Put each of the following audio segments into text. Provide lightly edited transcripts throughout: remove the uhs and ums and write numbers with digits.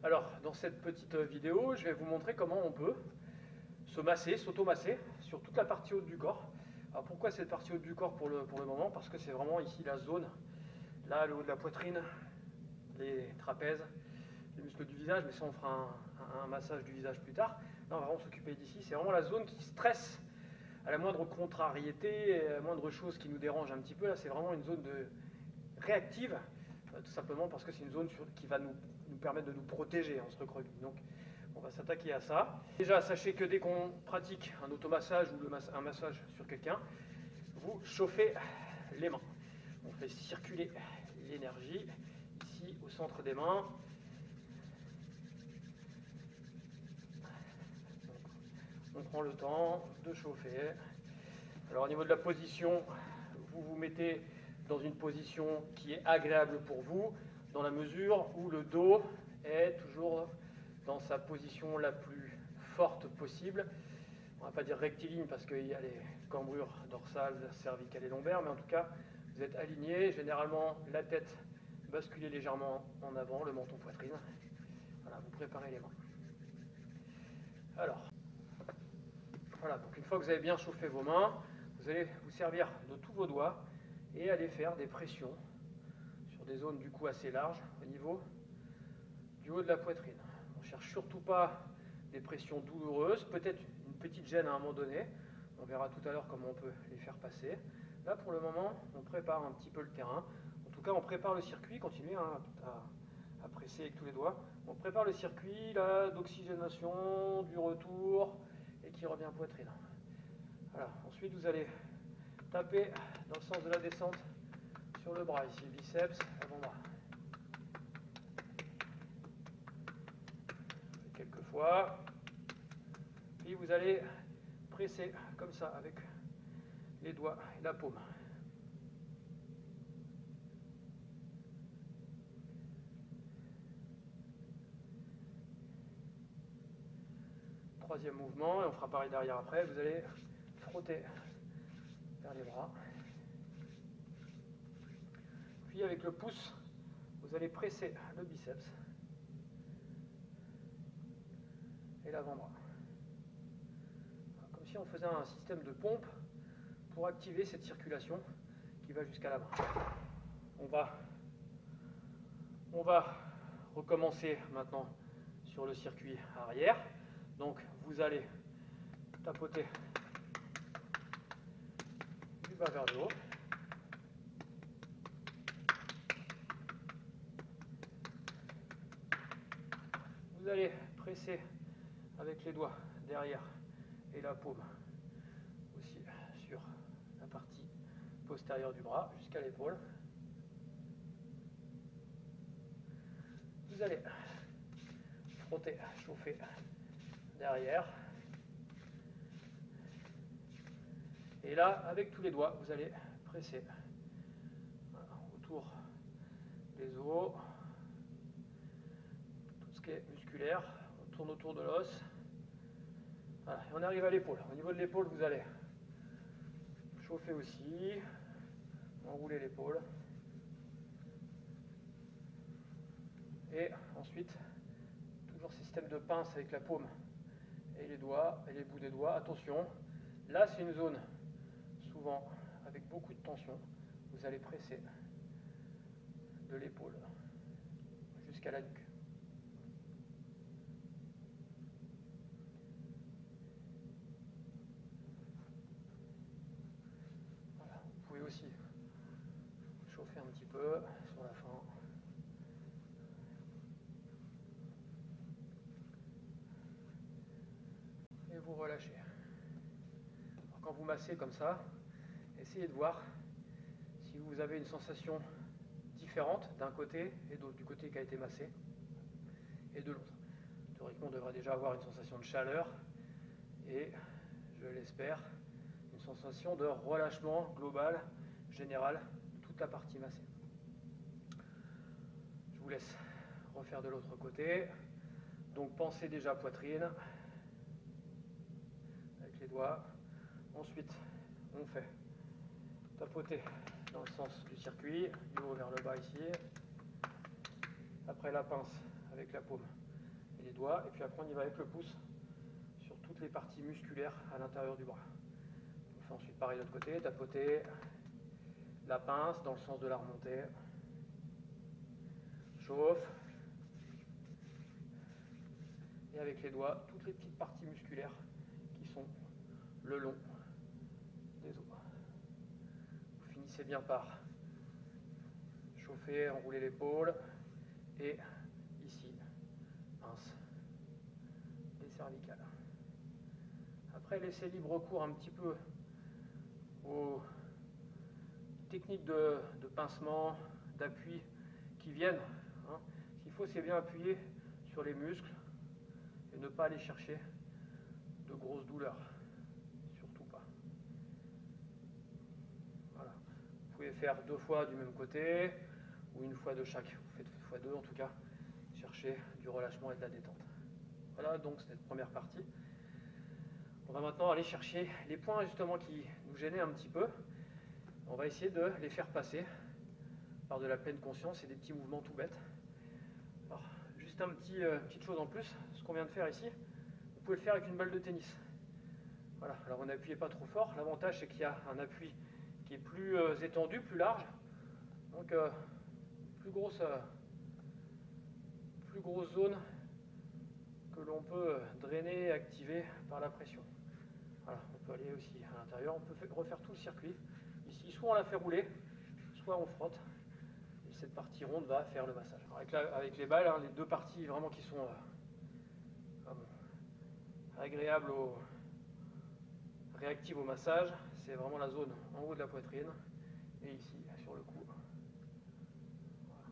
Alors, dans cette petite vidéo, je vais vous montrer comment on peut se masser, s'auto-masser sur toute la partie haute du corps. Alors pourquoi cette partie haute du corps pour le moment? Parce que c'est vraiment ici la zone, là le haut de la poitrine, les trapèzes, les muscles du visage, mais ça on fera un massage du visage plus tard. Là on va vraiment s'occuper d'ici, c'est vraiment la zone qui stresse à la moindre contrariété, à la moindre chose qui nous dérange un petit peu. Là c'est vraiment une zone réactive, tout simplement parce que c'est une zone qui va nous permettre de nous protéger en se recroqueville. Donc on va s'attaquer à ça. Déjà sachez que dès qu'on pratique un automassage ou un massage sur quelqu'un, vous chauffez les mains. On fait circuler l'énergie ici au centre des mains. On prend le temps de chauffer. Alors au niveau de la position, vous vous mettez dans une position qui est agréable pour vous, dans la mesure où le dos est toujours dans sa position la plus forte possible. On ne va pas dire rectiligne parce qu'il y a les cambrures dorsales, cervicales et lombaires, mais en tout cas, vous êtes aligné, généralement la tête basculée légèrement en avant, le menton poitrine. Voilà, vous préparez les mains. Alors, voilà, donc une fois que vous avez bien chauffé vos mains, vous allez vous servir de tous vos doigts et aller faire des pressions sur des zones du coup assez larges au niveau du haut de la poitrine. On ne cherche surtout pas des pressions douloureuses, peut-être une petite gêne à un moment donné. On verra tout à l'heure comment on peut les faire passer. Là pour le moment, on prépare un petit peu le terrain. En tout cas, on prépare le circuit, continuez à presser avec tous les doigts. On prépare le circuit d'oxygénation, du retour et qui revient poitrine. Voilà. Ensuite, vous allez taper dans le sens de la descente sur le bras, ici, biceps, avant-bras. Quelques fois. Puis vous allez presser comme ça avec les doigts et la paume. Troisième mouvement, et on fera pareil derrière après. Vous allez frotter vers les bras. Puis avec le pouce, vous allez presser le biceps et l'avant-bras. Comme si on faisait un système de pompe pour activer cette circulation qui va jusqu'à la main. On va recommencer maintenant sur le circuit arrière. Donc vous allez tapoter du bas vers le haut. Vous allez presser avec les doigts derrière et la paume aussi sur la partie postérieure du bras jusqu'à l'épaule. Vous allez frotter, chauffer derrière. Et là, avec tous les doigts, vous allez presser autour des os, tout ce qui est musculaire. On tourne autour de l'os. Voilà, et on arrive à l'épaule. Au niveau de l'épaule, vous allez chauffer aussi, enrouler l'épaule. Et ensuite, toujours système de pince avec la paume et les doigts et les bouts des doigts. Attention, là c'est une zone souvent avec beaucoup de tension. Vous allez presser de l'épaule jusqu'à la nuque. Voilà. Vous pouvez aussi chauffer un petit peu sur la fin. Et vous relâchez. Alors quand vous massez comme ça, essayez de voir si vous avez une sensation différente d'un côté et du côté qui a été massé et de l'autre. Théoriquement, on devrait déjà avoir une sensation de chaleur et, je l'espère, une sensation de relâchement global, général, de toute la partie massée. Je vous laisse refaire de l'autre côté. Donc pensez déjà poitrine avec les doigts. Ensuite, on fait tapoter dans le sens du circuit, du haut vers le bas ici. Après la pince avec la paume les doigts, et puis après on y va avec le pouce sur toutes les parties musculaires à l'intérieur du bras. On fait ensuite pareil de l'autre côté, tapoter, la pince dans le sens de la remontée, chauffe, et avec les doigts, toutes les petites parties musculaires qui sont le long des os. Vous finissez bien par chauffer, enrouler l'épaule, et ici, pince, les cervicales. Après, laissez libre cours un petit peu aux techniques de pincement, d'appui qui viennent. Hein. Ce qu'il faut, c'est bien appuyer sur les muscles et ne pas aller chercher de grosses douleurs. Surtout pas. Voilà. Vous pouvez faire 2 fois du même côté ou 1 fois de chaque. Vous faites x2 en tout cas. Cherchez du relâchement et de la détente. Voilà donc cette première partie. On va maintenant aller chercher les points justement qui nous gênaient un petit peu. On va essayer de les faire passer par de la pleine conscience et des petits mouvements tout bêtes. Alors, juste petite chose en plus, ce qu'on vient de faire ici, vous pouvez le faire avec une balle de tennis. Voilà, alors on n'appuyez pas trop fort. L'avantage c'est qu'il y a un appui qui est plus étendu, plus large. Donc plus grosse zone que l'on peut drainer et activer par la pression. Voilà, on peut aller aussi à l'intérieur, on peut refaire tout le circuit. Ici, soit on la fait rouler, soit on frotte. Et cette partie ronde va faire le massage. Alors avec les balles, hein, les 2 parties vraiment qui sont agréables, réactives au massage, c'est vraiment la zone en haut de la poitrine et ici sur le cou. Voilà.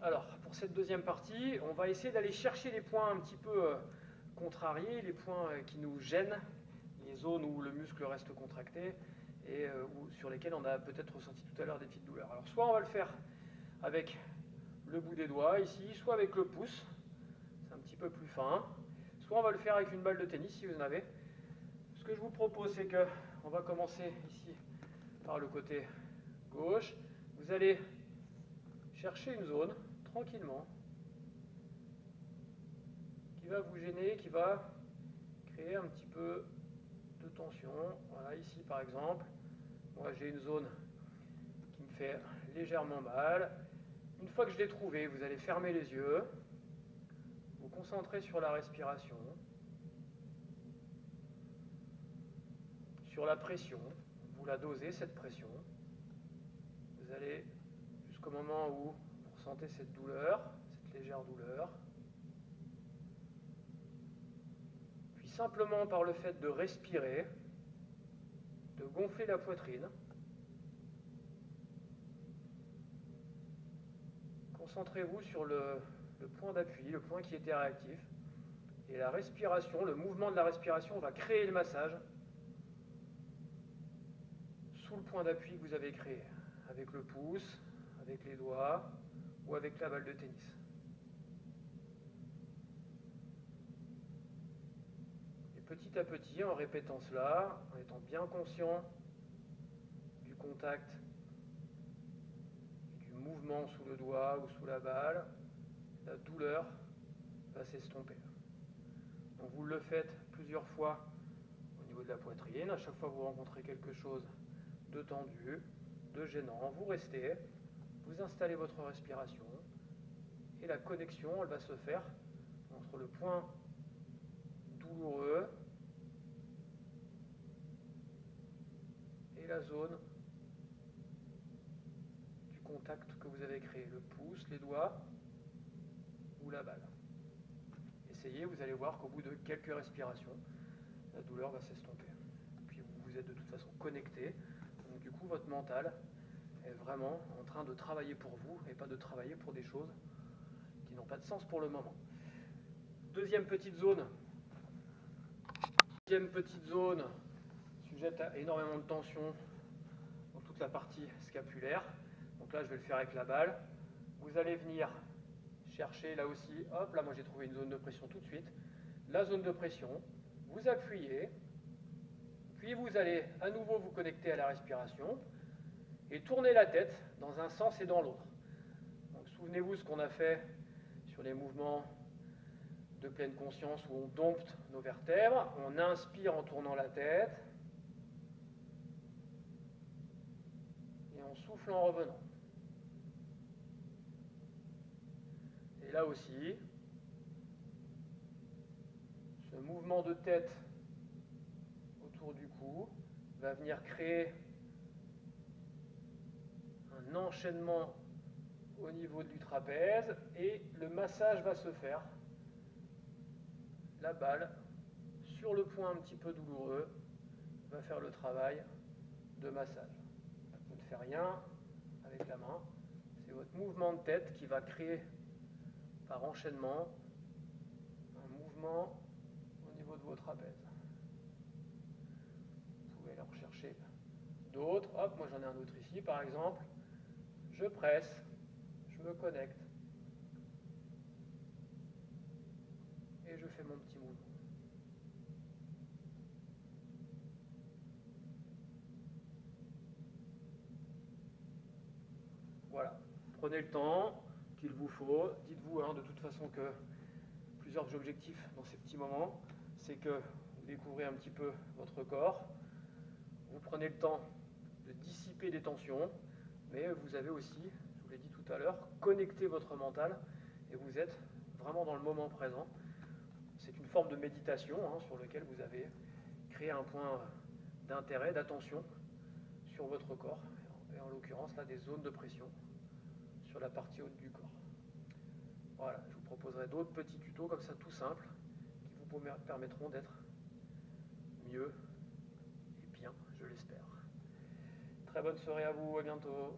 Alors, pour cette deuxième partie, on va essayer d'aller chercher les points un petit peu contrariés, les points qui nous gênent, les zones où le muscle reste contracté et sur lesquelles on a peut-être ressenti tout à l'heure des petites douleurs. Alors, soit on va le faire avec le bout des doigts ici, soit avec le pouce, c'est un petit peu plus fin, soit on va le faire avec une balle de tennis si vous en avez. Ce que je vous propose, c'est que on va commencer ici par le côté gauche. Vous allez chercher une zone tranquillement qui va vous gêner, qui va créer un petit peu de tension. Voilà, ici par exemple, moi j'ai une zone qui me fait légèrement mal. Une fois que je l'ai trouvé, vous allez fermer les yeux, vous concentrer sur la respiration, sur la pression, vous la dosez cette pression. Vous allez jusqu'au moment où vous ressentez cette douleur, cette légère douleur. Puis simplement par le fait de respirer, de gonfler la poitrine, concentrez-vous sur le point d'appui, le point qui était réactif. Et la respiration, le mouvement de la respiration va créer le massage sous le point d'appui que vous avez créé, avec le pouce, avec les doigts ou avec la balle de tennis. Et petit à petit, en répétant cela, en étant bien conscient du contact et du mouvement sous le doigt ou sous la balle, la douleur va s'estomper. Donc vous le faites plusieurs fois au niveau de la poitrine. À chaque fois que vous rencontrez quelque chose de tendu, de gênant, vous restez, vous installez votre respiration et la connexion, elle va se faire entre le point douloureux et la zone du contact que vous avez créé, le pouce, les doigts ou la balle. Essayez, vous allez voir qu'au bout de quelques respirations, la douleur va s'estomper. Puis vous êtes de toute façon connecté, donc du coup votre mental est vraiment en train de travailler pour vous et pas de travailler pour des choses qui n'ont pas de sens pour le moment. Deuxième petite zone sujette à énormément de tension dans toute la partie scapulaire. Donc là je vais le faire avec la balle. Vous allez venir chercher là aussi, hop, là moi j'ai trouvé une zone de pression tout de suite. La zone de pression, vous appuyez, puis vous allez à nouveau vous connecter à la respiration. et tournez la tête dans un sens et dans l'autre. Donc souvenez-vous ce qu'on a fait sur les mouvements de pleine conscience où on dompte nos vertèbres. On inspire en tournant la tête et on souffle en revenant. Et là aussi, ce mouvement de tête autour du cou va venir créer un enchaînement au niveau du trapèze et le massage va se faire. La balle, sur le point un petit peu douloureux, va faire le travail de massage. Vous ne faites rien avec la main, c'est votre mouvement de tête qui va créer par enchaînement un mouvement au niveau de vos trapèzes. Vous pouvez aller en chercher d'autres. Hop, moi j'en ai un autre ici par exemple. Je presse, je me connecte et je fais mon petit mouvement. Voilà, prenez le temps qu'il vous faut. Dites-vous de toute façon que plusieurs objectifs dans ces petits moments, c'est que vous découvrez un petit peu votre corps, vous prenez le temps de dissiper des tensions, mais vous avez aussi, je vous l'ai dit tout à l'heure, connecté votre mental et vous êtes vraiment dans le moment présent. C'est une forme de méditation sur laquelle vous avez créé un point d'intérêt, d'attention sur votre corps, et en l'occurrence là des zones de pression sur la partie haute du corps. Voilà, je vous proposerai d'autres petits tutos comme ça tout simples qui vous permettront d'être mieux et bien, je l'espère. Très bonne soirée à vous, à bientôt.